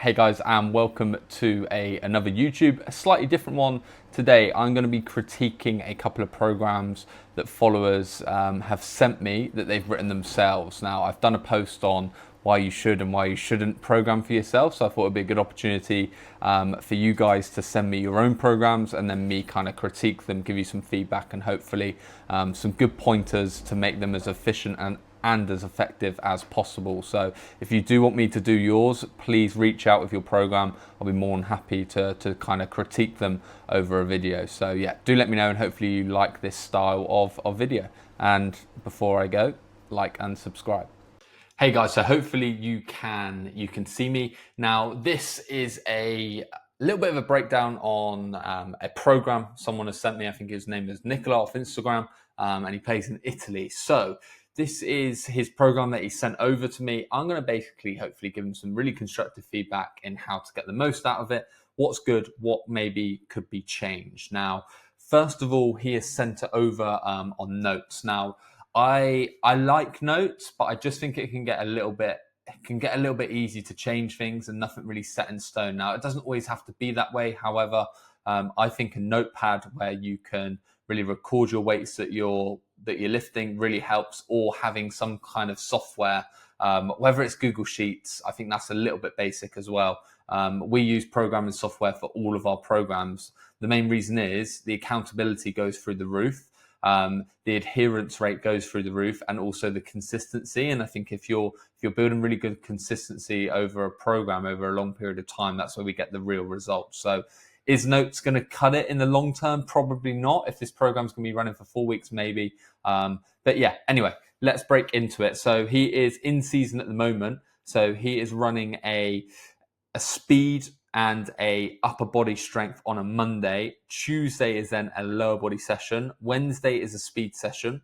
Hey guys, and welcome to another YouTube, a slightly different one. Today I'm going to be critiquing a couple of programs that followers have sent me that they've written themselves. Now, I've done a post on why you should and why you shouldn't program for yourself, so I thought it'd be a good opportunity for you guys to send me your own programs and then me kind of critique them, give you some feedback, and hopefully some good pointers to make them as efficient and as effective as possible. So if you do want me to do yours, please reach out with your program. I'll be more than happy to kind of critique them over a video. So yeah, do let me know, and hopefully you like this style of video. And before I go, like and subscribe. Hey guys, so hopefully you can see me. Now, this is a little bit of a breakdown on a program someone has sent me. I think his name is Nicola off Instagram, and he plays in Italy. So this is his program that he sent over to me. I'm going to basically, hopefully, give him some really constructive feedback in how to get the most out of it, what's good, what maybe could be changed. Now, first of all, he has sent it over on notes. Now, I like notes, but I just think it can get a little bit easy to change things and nothing really set in stone. Now, it doesn't always have to be that way. However, I think a notepad where you can really record your weights that you're lifting really helps, or having some kind of software, whether it's Google Sheets. I think that's a little bit basic as well. We use programming software for all of our programs. The main reason is the accountability goes through the roof. The adherence rate goes through the roof, and also the consistency. And I think if you're building really good consistency over a program over a long period of time, that's where we get the real results. So is Notes going to cut it in the long term? Probably not. If this program's going to be running for 4 weeks, maybe. But yeah, anyway, let's break into it. So he is in season at the moment. So he is running a speed and a upper body strength on a Monday. Tuesday is then a lower body session. Wednesday is a speed session.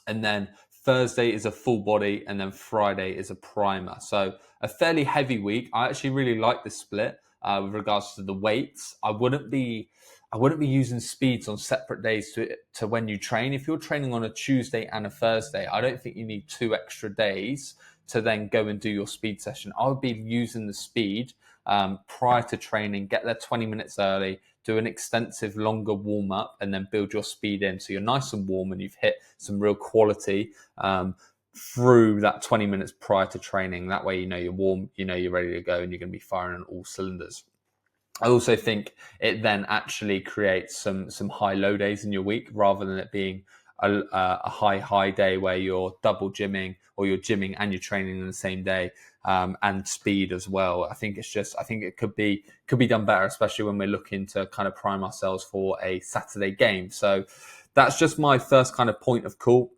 And then Thursday is a full body, and then Friday is a primer. So a fairly heavy week. I actually really like this split with regards to the weights. I wouldn't be using speeds on separate days to when you train. If you're training on a Tuesday and a Thursday, I don't think you need 2 extra days to then go and do your speed session. I would be using the speed prior to training, get there 20 minutes early, do an extensive longer warm up, and then build your speed in. So you're nice and warm and you've hit some real quality through that 20 minutes prior to training. That way, you know, you're warm, you know, you're ready to go, and you're going to be firing on all cylinders. I also think it then actually creates some high low days in your week, rather than it being a high day where you're double gymming, or you're gymming and you're training in the same day, and speed as well. I think it could be done better, especially when we're looking to kind of prime ourselves for a Saturday game. So that's just my first kind of point of call.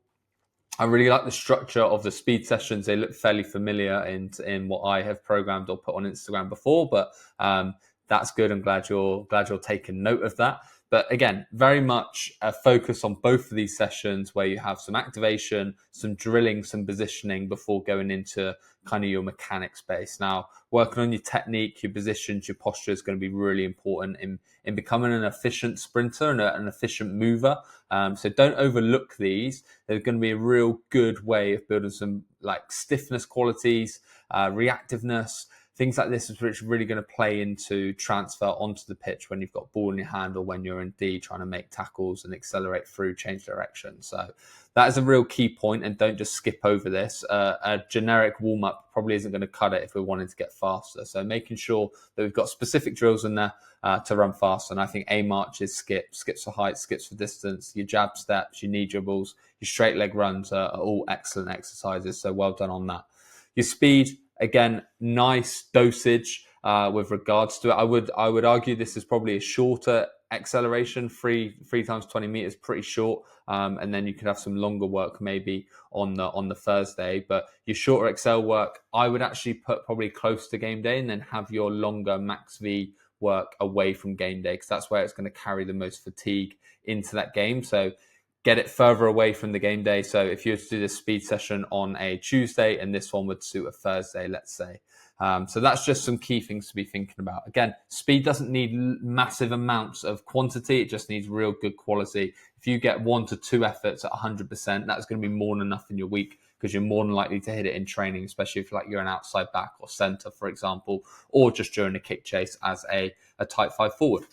I really like the structure of the speed sessions. They look fairly familiar in what I have programmed or put on Instagram before, but that's good. I'm glad you're taking note of that. But again, very much a focus on both of these sessions where you have some activation, some drilling, some positioning before going into kind of your mechanics base. Now, working on your technique, your positions, your posture is going to be really important in becoming an efficient sprinter and an efficient mover. So don't overlook these. They're going to be a real good way of building some like stiffness qualities, reactiveness, things like this, which are really going to play into transfer onto the pitch when you've got ball in your hand, or when you're in D trying to make tackles and accelerate through, change direction. So that is a real key point, and don't just skip over this. A generic warm-up probably isn't going to cut it if we're wanting to get faster. So making sure that we've got specific drills in there to run fast. And I think A marches, skips for height, skips for distance, your jab steps, your knee dribbles, your straight leg runs are all excellent exercises. So well done on that. Your speed, again, nice dosage with regards to it. I would argue this is probably a shorter acceleration. 3 times 20 meters, pretty short. And then you could have some longer work maybe on the Thursday. But your shorter excel work, I would actually put probably close to game day, and then have your longer max V work away from game day, because that's where it's going to carry the most fatigue into that game. So get it further away from the game day. So if you were to do this speed session on a Tuesday, and this one would suit a Thursday, let's say. So that's just some key things to be thinking about. Again, speed doesn't need massive amounts of quantity. It just needs real good quality. If you get 1 to 2 efforts at 100%, that's going to be more than enough in your week because you're more than likely to hit it in training, especially if you're an outside back or centre, for example, or just during a kick chase as a type 5 forward.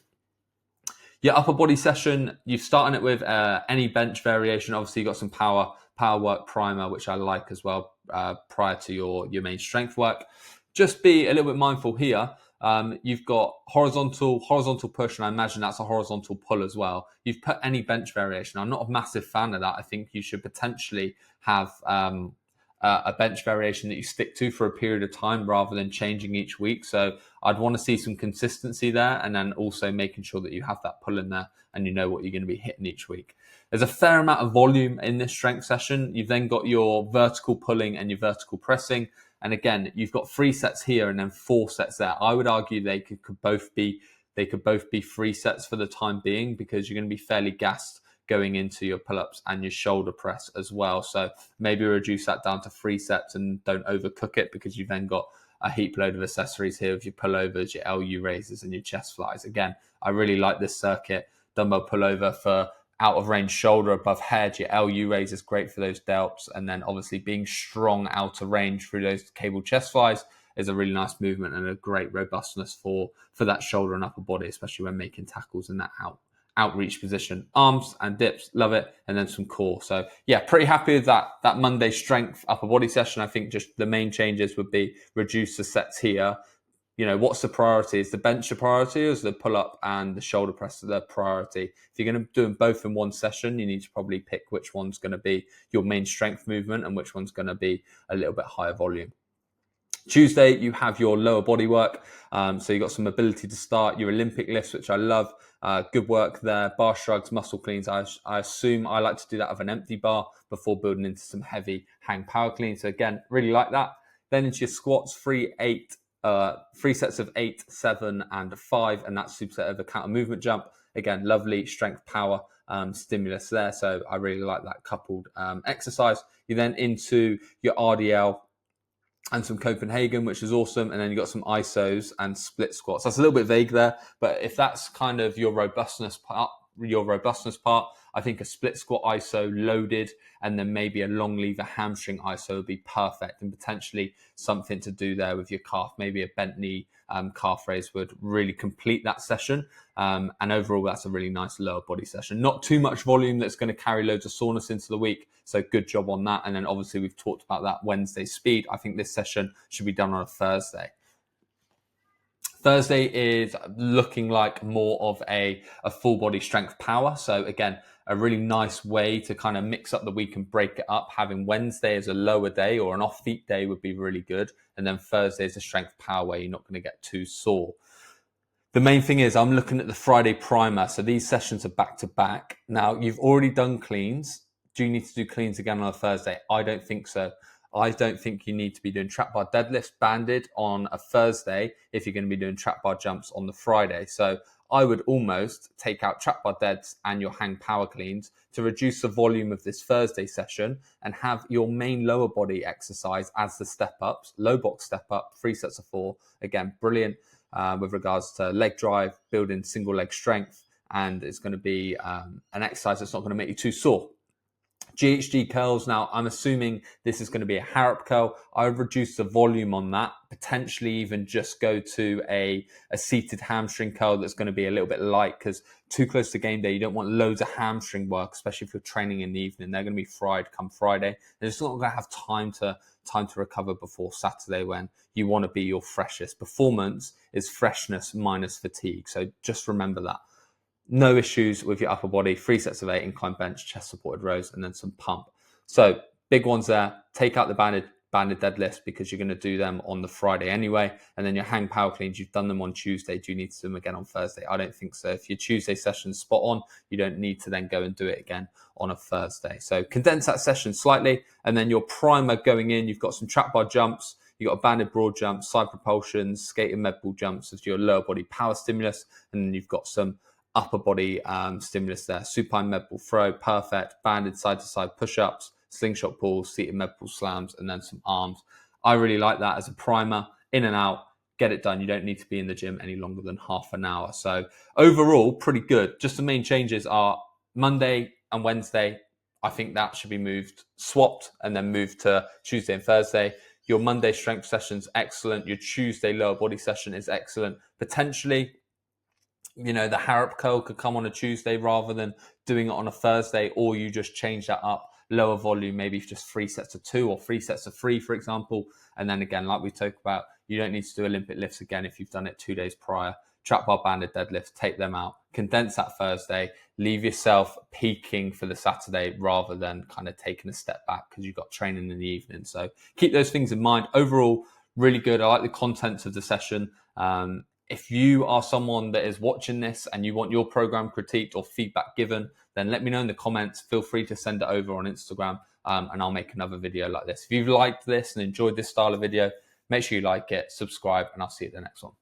Your upper body session, you're starting it with any bench variation. Obviously, you've got some power work primer, which I like as well, prior to your main strength work. Just be a little bit mindful here. You've got horizontal push, and I imagine that's a horizontal pull as well. You've put any bench variation. I'm not a massive fan of that. I think you should potentially have a bench variation that you stick to for a period of time rather than changing each week. So I'd want to see some consistency there, and then also making sure that you have that pull in there and you know what you're going to be hitting each week. There's a fair amount of volume in this strength session. You've then got your vertical pulling and your vertical pressing. And again, you've got 3 sets here and then 4 sets there. I would argue they could both be 3 sets for the time being, because you're going to be fairly gassed going into your pull-ups and your shoulder press as well. So maybe reduce that down to 3 sets and don't overcook it, because you've then got a heap load of accessories here with your pullovers, your LU raises and your chest flies. Again, I really like this circuit. Dumbbell pullover for out of range shoulder above head. Your LU raise is great for those delts. And then obviously being strong out of range through those cable chest flies is a really nice movement and a great robustness for that shoulder and upper body, especially when making tackles in that outreach position. Arms and dips, love it. And then some core. So yeah, pretty happy with that Monday strength upper body session. I think just the main changes would be reduce the sets here. What's the priority? Is the bench the priority, or is the pull-up and the shoulder press the priority? If you're going to do them both in one session, you need to probably pick which one's going to be your main strength movement and which one's going to be a little bit higher volume. Tuesday, you have your lower body work. So you've got some mobility to start. Your Olympic lifts, which I love. Good work there. Bar shrugs, muscle cleans. I assume I like to do that with an empty bar before building into some heavy hang power clean. So again, really like that. Then into your squats, 3 sets of 8, 7, and 5, and that's superset of a counter movement jump. Again, lovely strength power stimulus there. So I really like that coupled exercise. You're then into your RDL and some Copenhagen, which is awesome. And then you got some ISOs and split squats. That's a little bit vague there, but if that's kind of your robustness part, I think a split squat ISO loaded and then maybe a long lever hamstring ISO would be perfect, and potentially something to do there with your calf. Maybe a bent knee calf raise would really complete that session. And overall, that's a really nice lower body session. Not too much volume that's going to carry loads of soreness into the week. So good job on that. And then obviously we've talked about that Wednesday speed. I think this session should be done on a Thursday. Thursday is looking like more of a full body strength power. So again, a really nice way to kind of mix up the week and break it up. Having Wednesday as a lower day or an off-feet day would be really good. And then Thursday is a strength power where you're not going to get too sore. The main thing is I'm looking at the Friday primer. So these sessions are back to back. Now, you've already done cleans. Do you need to do cleans again on a Thursday? I don't think so. I don't think you need to be doing trap bar deadlifts banded on a Thursday if you're going to be doing trap bar jumps on the Friday. So I would almost take out trap bar deads and your hang power cleans to reduce the volume of this Thursday session and have your main lower body exercise as the step ups, low box step up, 3 sets of 4. Again, brilliant with regards to leg drive, building single leg strength, and it's going to be an exercise that's not going to make you too sore. GHD curls. Now, I'm assuming this is going to be a Harrop curl. I would reduce the volume on that, potentially even just go to a seated hamstring curl that's going to be a little bit light, because too close to game day, you don't want loads of hamstring work, especially if you're training in the evening. They're going to be fried come Friday. They're just not going to have time to recover before Saturday, when you want to be your freshest. Performance is freshness minus fatigue. So just remember that. No issues with your upper body, 3 sets of 8 incline bench, chest supported rows, and then some pump. So big ones there. Take out the banded deadlifts, because you're going to do them on the Friday anyway. And then your hang power cleans, you've done them on Tuesday. Do you need to do them again on Thursday? I don't think so. If your Tuesday session's spot on, you don't need to then go and do it again on a Thursday. So condense that session slightly. And then your primer going in, you've got some trap bar jumps, you've got a banded broad jump, side propulsions, skating med ball jumps as your lower body power stimulus. And then you've got some upper body stimulus there. Supine med ball throw, perfect. Banded side to side push-ups, slingshot pulls, seated med ball slams, and then some arms. I really like that as a primer. In and out, get it done. You don't need to be in the gym any longer than half an hour. So overall, pretty good. Just the main changes are Monday and Wednesday, I think that should be swapped and then moved to Tuesday and Thursday. Your Monday strength session's excellent. Your Tuesday lower body session is excellent. Potentially, the Harrop curl could come on a Tuesday rather than doing it on a Thursday, or you just change that up, lower volume, maybe just 3 sets of 2 or 3 sets of 3, for example. And then again, like we talked about, you don't need to do Olympic lifts again if you've done it 2 days prior. Trap bar banded deadlifts, take them out, condense that Thursday, leave yourself peaking for the Saturday rather than kind of taking a step back because you've got training in the evening. So keep those things in mind. Overall, really good. I like the contents of the session. If you are someone that is watching this and you want your program critiqued or feedback given, then let me know in the comments. Feel free to send it over on Instagram, and I'll make another video like this. If you've liked this and enjoyed this style of video, make sure you like it, subscribe, and I'll see you at the next one.